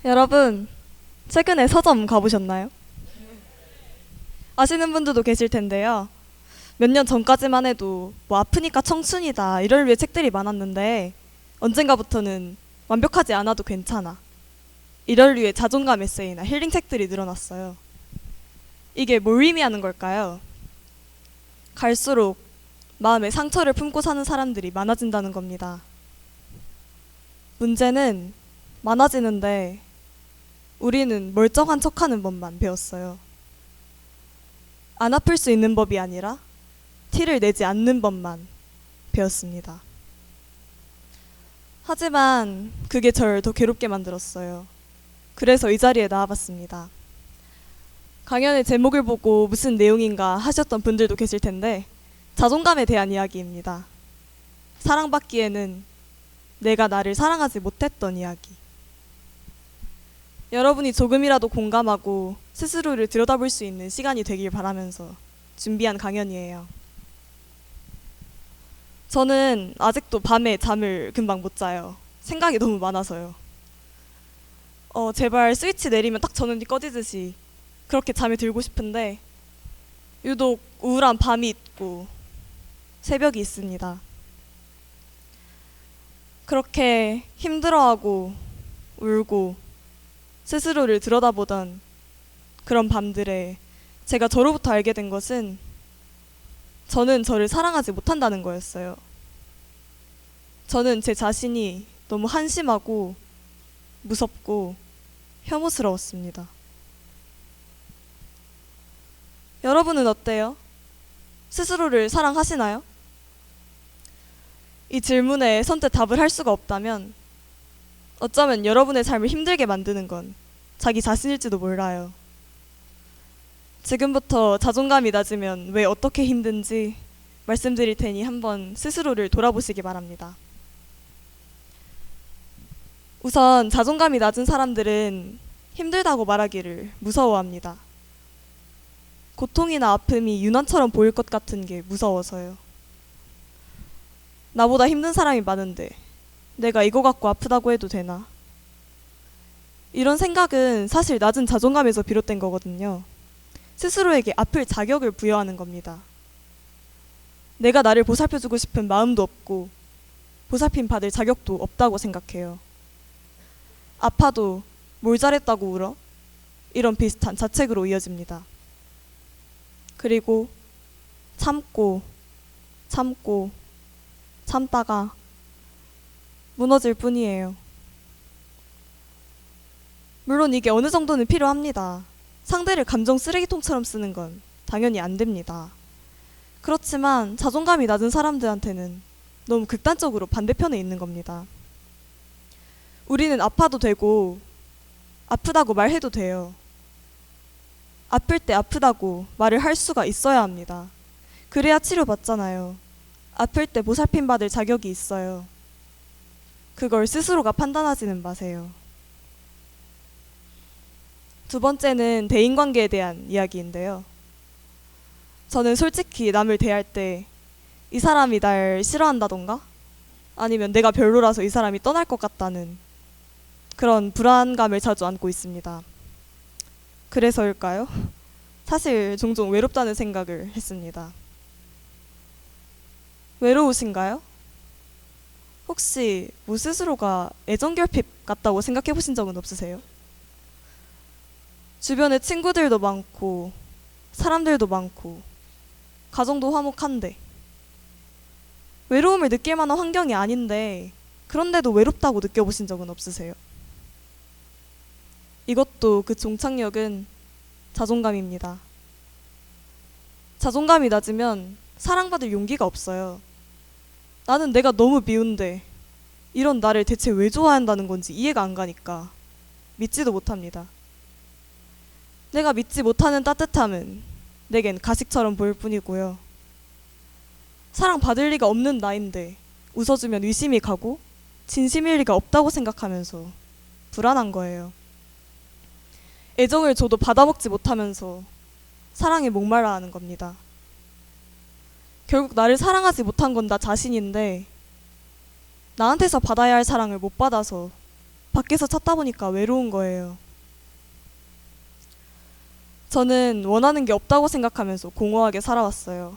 여러분, 최근에 서점 가보셨나요? 아시는 분들도 계실 텐데요. 몇 년 전까지만 해도 뭐 아프니까 청춘이다 이럴 류의 책들이 많았는데 언젠가부터는 완벽하지 않아도 괜찮아 이럴 류의 자존감 에세이나 힐링 책들이 늘어났어요. 이게 뭘 의미하는 걸까요? 갈수록 마음에 상처를 품고 사는 사람들이 많아진다는 겁니다. 문제는 많아지는데 우리는 멀쩡한 척하는 법만 배웠어요. 안 아플 수 있는 법이 아니라 티를 내지 않는 법만 배웠습니다. 하지만 그게 절 더 괴롭게 만들었어요. 그래서 이 자리에 나와봤습니다. 강연의 제목을 보고 무슨 내용인가 하셨던 분들도 계실 텐데 자존감에 대한 이야기입니다. 사랑받기에는 내가 나를 사랑하지 못했던 이야기. 여러분이 조금이라도 공감하고 스스로를 들여다볼 수 있는 시간이 되길 바라면서 준비한 강연이에요. 저는 아직도 밤에 잠을 금방 못 자요. 생각이 너무 많아서요. 제발 스위치 내리면 딱 전원이 꺼지듯이 그렇게 잠이 들고 싶은데 유독 우울한 밤이 있고 새벽이 있습니다. 그렇게 힘들어하고 울고 스스로를 들여다보던 그런 밤들에 제가 저로부터 알게 된 것은 저는 저를 사랑하지 못한다는 거였어요. 저는 제 자신이 너무 한심하고 무섭고 혐오스러웠습니다. 여러분은 어때요? 스스로를 사랑하시나요? 이 질문에 선뜻 답을 할 수가 없다면 어쩌면 여러분의 삶을 힘들게 만드는 건 자기 자신일지도 몰라요. 지금부터 자존감이 낮으면 왜 어떻게 힘든지 말씀드릴 테니 한번 스스로를 돌아보시기 바랍니다. 우선 자존감이 낮은 사람들은 힘들다고 말하기를 무서워합니다. 고통이나 아픔이 유난처럼 보일 것 같은 게 무서워서요. 나보다 힘든 사람이 많은데 내가 이거 갖고 아프다고 해도 되나? 이런 생각은 사실 낮은 자존감에서 비롯된 거거든요. 스스로에게 아플 자격을 부여하는 겁니다. 내가 나를 보살펴주고 싶은 마음도 없고 보살핌 받을 자격도 없다고 생각해요. 아파도 뭘 잘했다고 울어? 이런 비슷한 자책으로 이어집니다. 그리고 참고 참다가 무너질 뿐이에요. 물론 이게 어느 정도는 필요합니다. 상대를 감정 쓰레기통처럼 쓰는 건 당연히 안 됩니다. 그렇지만 자존감이 낮은 사람들한테는 너무 극단적으로 반대편에 있는 겁니다. 우리는 아파도 되고 아프다고 말해도 돼요. 아플 때 아프다고 말을 할 수가 있어야 합니다. 그래야 치료받잖아요. 아플 때 보살핌 받을 자격이 있어요. 그걸 스스로가 판단하지는 마세요. 두 번째는 대인관계에 대한 이야기인데요. 저는 솔직히 남을 대할 때 이 사람이 날 싫어한다던가 아니면 내가 별로라서 이 사람이 떠날 것 같다는 그런 불안감을 자주 안고 있습니다. 그래서일까요? 사실 종종 외롭다는 생각을 했습니다. 외로우신가요? 혹시 뭐 스스로가 애정결핍 같다고 생각해 보신 적은 없으세요? 주변에 친구들도 많고 사람들도 많고 가정도 화목한데 외로움을 느낄 만한 환경이 아닌데 그런데도 외롭다고 느껴보신 적은 없으세요? 이것도 그 종착역은 자존감입니다. 자존감이 낮으면 사랑받을 용기가 없어요. 나는 내가 너무 미운데 이런 나를 대체 왜 좋아한다는 건지 이해가 안 가니까 믿지도 못합니다. 내가 믿지 못하는 따뜻함은 내겐 가식처럼 보일 뿐이고요. 사랑받을 리가 없는 나인데 웃어주면 의심이 가고 진심일 리가 없다고 생각하면서 불안한 거예요. 애정을 줘도 받아먹지 못하면서 사랑에 목말라 하는 겁니다. 결국 나를 사랑하지 못한 건 나 자신인데 나한테서 받아야 할 사랑을 못 받아서 밖에서 찾다 보니까 외로운 거예요. 저는 원하는 게 없다고 생각하면서 공허하게 살아왔어요.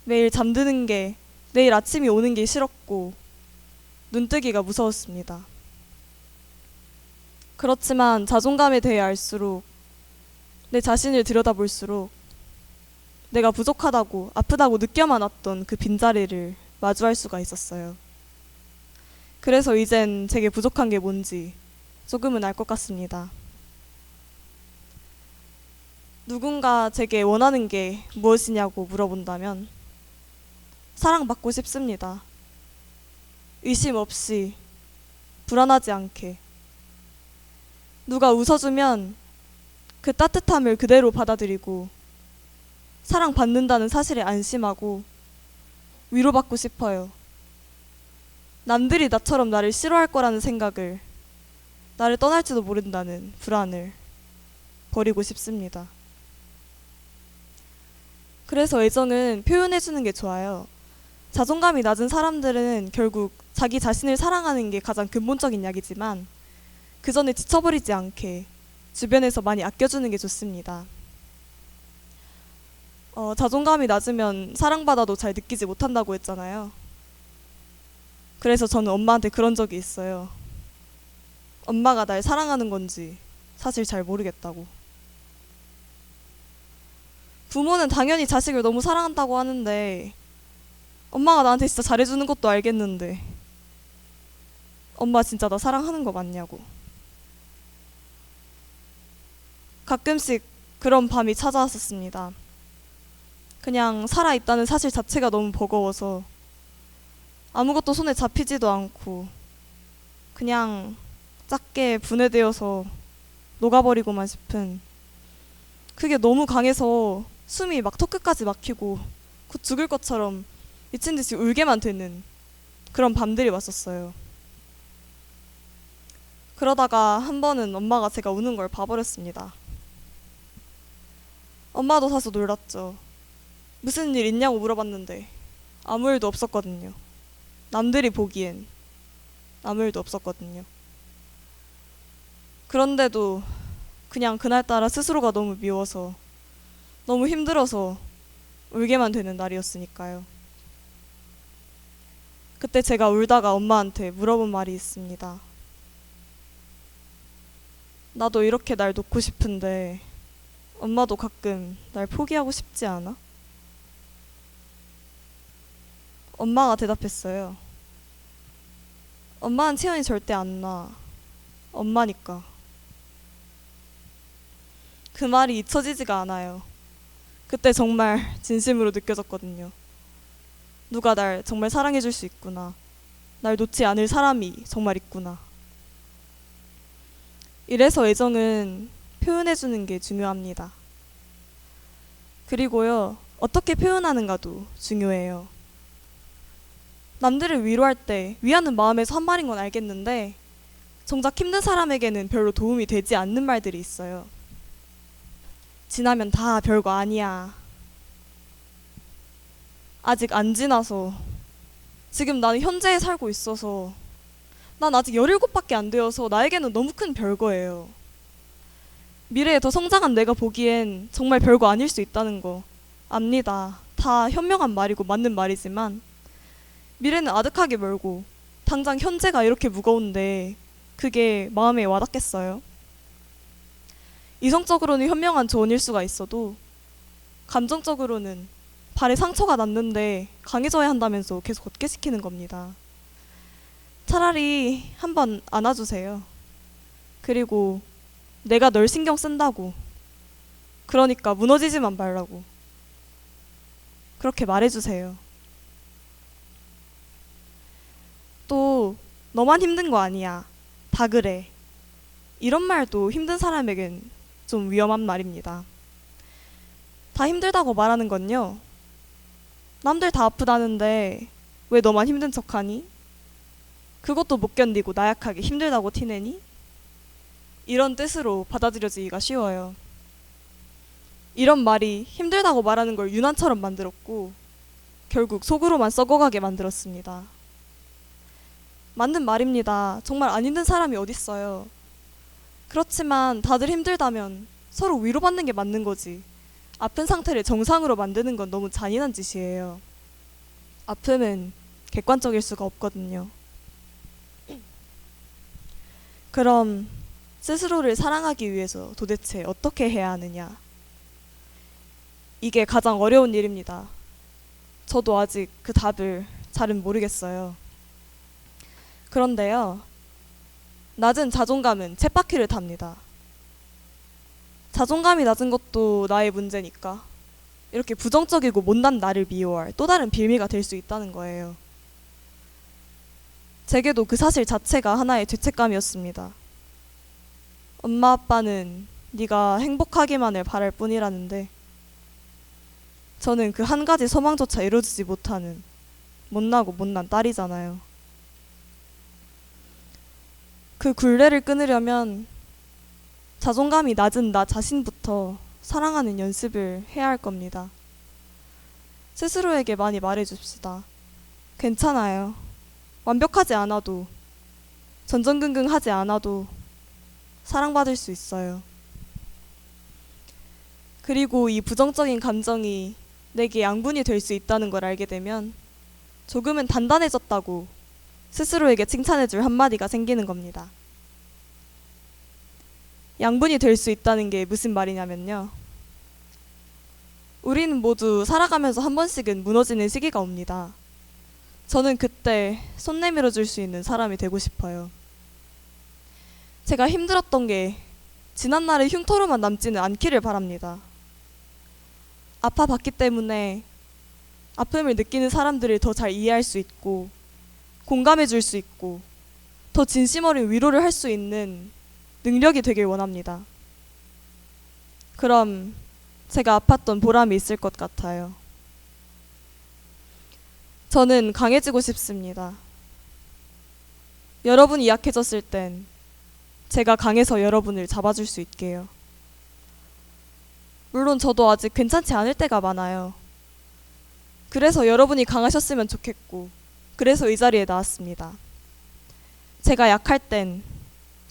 매일 잠드는 게, 내일 아침이 오는 게 싫었고, 눈뜨기가 무서웠습니다. 그렇지만 자존감에 대해 알수록, 내 자신을 들여다볼수록, 내가 부족하다고, 아프다고 느껴만 왔던 그 빈자리를 마주할 수가 있었어요. 그래서 이젠 제게 부족한 게 뭔지 조금은 알 것 같습니다. 누군가 제게 원하는 게 무엇이냐고 물어본다면 사랑받고 싶습니다. 의심 없이, 불안하지 않게. 누가 웃어주면 그 따뜻함을 그대로 받아들이고 사랑받는다는 사실에 안심하고 위로받고 싶어요. 남들이 나처럼 나를 싫어할 거라는 생각을, 나를 떠날지도 모른다는 불안을 버리고 싶습니다. 그래서 애정은 표현해주는 게 좋아요. 자존감이 낮은 사람들은 결국 자기 자신을 사랑하는 게 가장 근본적인 약이지만 그 전에 지쳐버리지 않게 주변에서 많이 아껴주는 게 좋습니다. 자존감이 낮으면 사랑받아도 잘 느끼지 못한다고 했잖아요. 그래서 저는 엄마한테 그런 적이 있어요. 엄마가 날 사랑하는 건지 사실 잘 모르겠다고. 부모는 당연히 자식을 너무 사랑한다고 하는데 엄마가 나한테 진짜 잘해주는 것도 알겠는데 엄마 진짜 나 사랑하는 거 맞냐고. 가끔씩 그런 밤이 찾아왔었습니다. 그냥 살아있다는 사실 자체가 너무 버거워서 아무것도 손에 잡히지도 않고 그냥 작게 분해되어서 녹아버리고만 싶은, 그게 너무 강해서 숨이 막 턱끝까지 막히고 곧 죽을 것처럼 미친 듯이 울게만 되는 그런 밤들이 왔었어요. 그러다가 한 번은 엄마가 제가 우는 걸 봐버렸습니다. 엄마도 사서 놀랐죠. 무슨 일 있냐고 물어봤는데 아무 일도 없었거든요. 남들이 보기엔 아무 일도 없었거든요. 그런데도 그냥 그날따라 스스로가 너무 미워서, 너무 힘들어서 울게만 되는 날이었으니까요. 그때 제가 울다가 엄마한테 물어본 말이 있습니다. 나도 이렇게 날 놓고 싶은데 엄마도 가끔 날 포기하고 싶지 않아? 엄마가 대답했어요. 엄마는 체온이 절대 안 나. 엄마니까. 그 말이 잊혀지지가 않아요. 그때 정말 진심으로 느껴졌거든요. 누가 날 정말 사랑해줄 수 있구나. 날 놓지 않을 사람이 정말 있구나. 이래서 애정은 표현해주는 게 중요합니다. 그리고요, 어떻게 표현하는가도 중요해요. 남들을 위로할 때 위하는 마음에서 한 말인 건 알겠는데 정작 힘든 사람에게는 별로 도움이 되지 않는 말들이 있어요. 지나면 다 별거 아니야. 아직 안 지나서. 지금 나는 현재에 살고 있어서. 난 아직 17밖에 안 되어서 나에게는 너무 큰 별거예요. 미래에 더 성장한 내가 보기엔 정말 별거 아닐 수 있다는 거 압니다. 다 현명한 말이고 맞는 말이지만 미래는 아득하게 멀고 당장 현재가 이렇게 무거운데 그게 마음에 와닿겠어요? 이성적으로는 현명한 조언일 수가 있어도 감정적으로는 발에 상처가 났는데 강해져야 한다면서 계속 걷게 시키는 겁니다. 차라리 한번 안아주세요. 그리고 내가 널 신경 쓴다고, 그러니까 무너지지만 말라고 그렇게 말해주세요. 또 너만 힘든 거 아니야. 다 그래. 이런 말도 힘든 사람에겐 좀 위험한 말입니다. 다 힘들다고 말하는 건요, 남들 다 아프다는데 왜 너만 힘든 척하니? 그것도 못 견디고 나약하게 힘들다고 티내니? 이런 뜻으로 받아들여지기가 쉬워요. 이런 말이 힘들다고 말하는 걸 유난처럼 만들었고 결국 속으로만 썩어가게 만들었습니다. 맞는 말입니다. 정말 안 힘든 사람이 어딨어요. 그렇지만 다들 힘들다면 서로 위로받는 게 맞는 거지. 아픈 상태를 정상으로 만드는 건 너무 잔인한 짓이에요. 아픔은 객관적일 수가 없거든요. 그럼 스스로를 사랑하기 위해서 도대체 어떻게 해야 하느냐? 이게 가장 어려운 일입니다. 저도 아직 그 답을 잘은 모르겠어요. 그런데요, 낮은 자존감은 쳇바퀴를 답니다. 자존감이 낮은 것도 나의 문제니까 이렇게 부정적이고 못난 나를 미워할 또 다른 빌미가 될 수 있다는 거예요. 제게도 그 사실 자체가 하나의 죄책감이었습니다. 엄마 아빠는 네가 행복하기만을 바랄 뿐이라는데 저는 그 한 가지 소망조차 이루어지지 못하는 못나고 못난 딸이잖아요. 그 굴레를 끊으려면 자존감이 낮은 나 자신부터 사랑하는 연습을 해야 할 겁니다. 스스로에게 많이 말해줍시다. 괜찮아요. 완벽하지 않아도, 전전긍긍하지 않아도 사랑받을 수 있어요. 그리고 이 부정적인 감정이 내게 양분이 될 수 있다는 걸 알게 되면 조금은 단단해졌다고 스스로에게 칭찬해줄 한마디가 생기는 겁니다. 양분이 될 수 있다는 게 무슨 말이냐면요. 우리는 모두 살아가면서 한 번씩은 무너지는 시기가 옵니다. 저는 그때 손 내밀어 줄 수 있는 사람이 되고 싶어요. 제가 힘들었던 게 지난날의 흉터로만 남지는 않기를 바랍니다. 아파봤기 때문에 아픔을 느끼는 사람들을 더 잘 이해할 수 있고 공감해 줄 수 있고 더 진심 어린 위로를 할 수 있는 능력이 되길 원합니다. 그럼 제가 아팠던 보람이 있을 것 같아요. 저는 강해지고 싶습니다. 여러분이 약해졌을 땐 제가 강해서 여러분을 잡아줄 수 있게요. 물론 저도 아직 괜찮지 않을 때가 많아요. 그래서 여러분이 강하셨으면 좋겠고 그래서 이 자리에 나왔습니다. 제가 약할 땐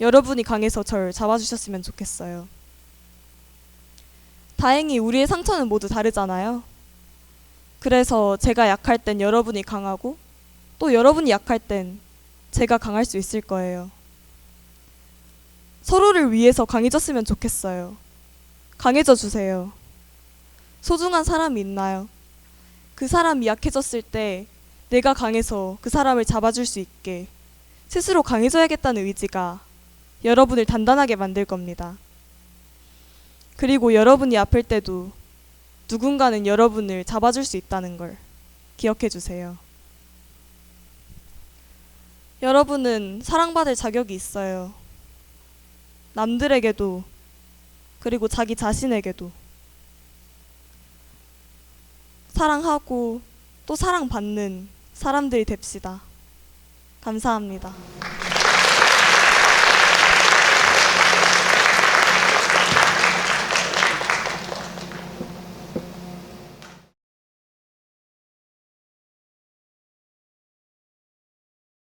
여러분이 강해서 절 잡아주셨으면 좋겠어요. 다행히 우리의 상처는 모두 다르잖아요. 그래서 제가 약할 땐 여러분이 강하고 또 여러분이 약할 땐 제가 강할 수 있을 거예요. 서로를 위해서 강해졌으면 좋겠어요. 강해져 주세요. 소중한 사람이 있나요? 그 사람이 약해졌을 때 내가 강해서 그 사람을 잡아줄 수 있게 스스로 강해져야겠다는 의지가 여러분을 단단하게 만들 겁니다. 그리고 여러분이 아플 때도 누군가는 여러분을 잡아줄 수 있다는 걸 기억해 주세요. 여러분은 사랑받을 자격이 있어요. 남들에게도 그리고 자기 자신에게도 사랑하고 또 사랑받는 사람들이 됩시다. 감사합니다.